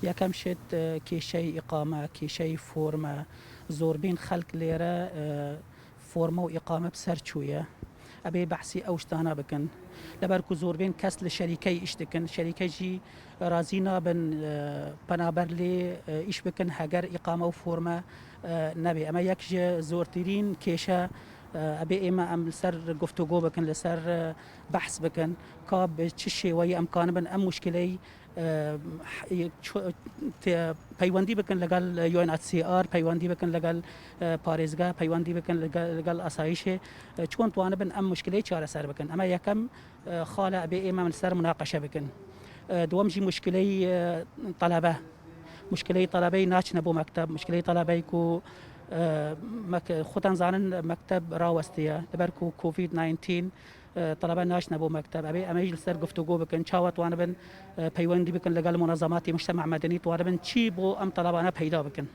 یەکەم شت کێشەی ئیقامە کێشەی فۆرمە زۆربین خەڵک لێرە فۆرمە و ئیقامە سەر چوویە ئەبێ بەحسی ئەو شتانە بکەن لەبەرکو زۆربین کەس لە شەریکەی ئیش دکن شەریکەژی رازی نابن پەنابەر لێ ئیش بکەن هەگەر ئیقامە و فۆرمە نەبێ ئەمە یەک زۆرترین کێشە ئەبێ ئێمە ئەم لەسەر گفتوگۆ بکەن لەسەر بەحس بکەن کا چ شێوەی ئەمکانە بن ئەم مشکلەی پەیوەندی بکەن لەگەڵ UNHCR پەیوەندی بکەن لەگەڵ پارێزگا پەیوەندی بکەن لەگەڵ ئاسایشێ چۆن توانە بن ئەم مشکلەی چارەسەر بکەن ئەمە یەکەم خاڵە ئەبێ ئێمە لەسەر مناقەشە بکەن دووەمژی مشکلەی طەلەبە مشکلەی طەلەبەی ناچنە بۆ مەکتەب مشکلەی طەلەبەی و خۆتان زانن مەکتەب ڕاوەستەیە لەبەرکو کۆڤید 19 طلبە ناشنە بۆ مەکتەب ئەبێ ئەمەش لەسەر گفتوگۆ بکەن چاوەتوانە بن پەیوەندی بکەن لەگەڵ منەظەماتی مجتەمع مەدەنی توانە بن چی بۆ ئەم طلبانە پەیدا بکەن